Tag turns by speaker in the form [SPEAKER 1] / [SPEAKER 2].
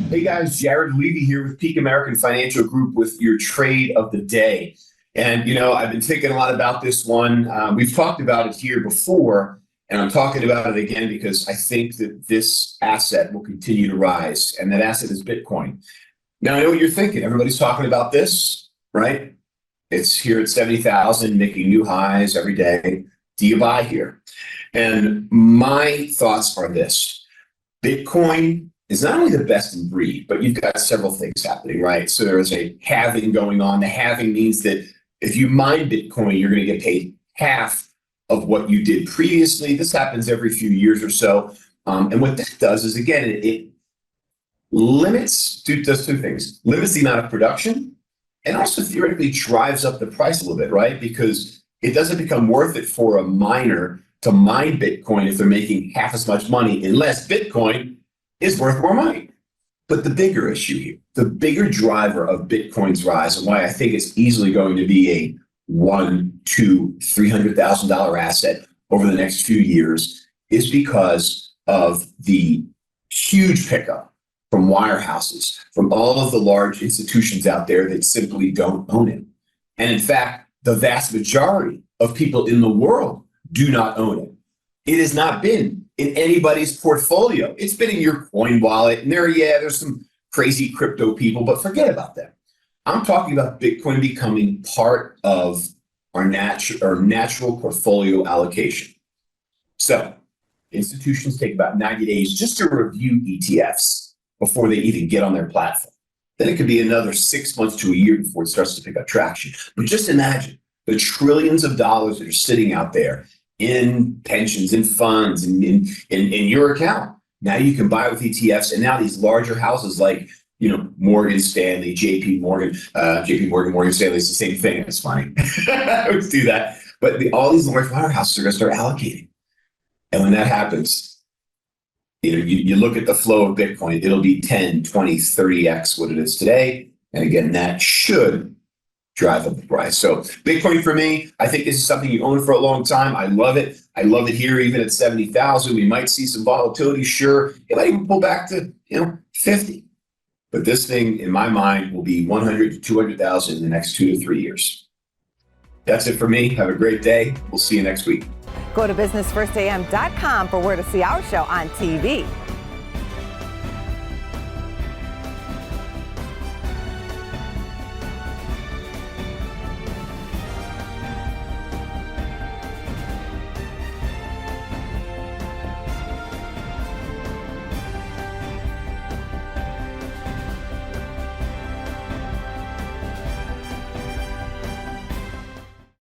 [SPEAKER 1] Hey guys, Jared Levy here with Peak American Financial Group with your trade of the day. And, I've been thinking a lot about this one. We've talked about it here before, and I'm talking about it again because I think that this asset will continue to rise, and that asset is Bitcoin. Now, I know what you're thinking. Everybody's talking about this, right? It's here at 70,000, making new highs every day. Do you buy here? And my thoughts are this. Bitcoin is not only the best in breed, but you've got several things happening, right? So there's a halving going on. The halving means that if you mine Bitcoin, you're going to get paid half of what you did previously. This happens every few years or so. And what that does is, again, it does two things. Limits the amount of production and also theoretically drives up the price a little bit, right? Because it doesn't become worth it for a miner to mine Bitcoin if they're making half as much money unless Bitcoin is worth more money. But the bigger issue here, the bigger driver of Bitcoin's rise and why I think it's easily going to be a $1, $2, $300,000 asset over the next few years is because of the huge pickup from wirehouses, from all of the large institutions out there that simply don't own it. And in fact, the vast majority of people in the world do not own it. It has not been in anybody's portfolio. It's been in your coin wallet, and there's some crazy crypto people, but forget about them. I'm talking about Bitcoin becoming part of our natural portfolio allocation. So institutions take about 90 days just to review ETFs before they even get on their platform. Then it could be another 6 months to a year before it starts to pick up traction. But just imagine the trillions of dollars that are sitting out there in pensions, in funds, in your account. Now you can buy with ETFs, and now these larger houses like Morgan Stanley, JP Morgan, Morgan Stanley, it's the same thing. It's funny. I always do that. But all these large wirehouses are going to start allocating. And when that happens, you look at the flow of Bitcoin, it'll be 10, 20, 30x what it is today. And again, that should drive up the price. So Bitcoin for me, I think this is something you own for a long time. I love it. I love it here, even at 70,000. We might see some volatility. Sure. It might even pull back to, 50. But this thing, in my mind, will be 100 to 200,000 in the next 2 to 3 years. That's it for me. Have a great day. We'll see you next week.
[SPEAKER 2] Go to businessfirstam.com for where to see our show on TV.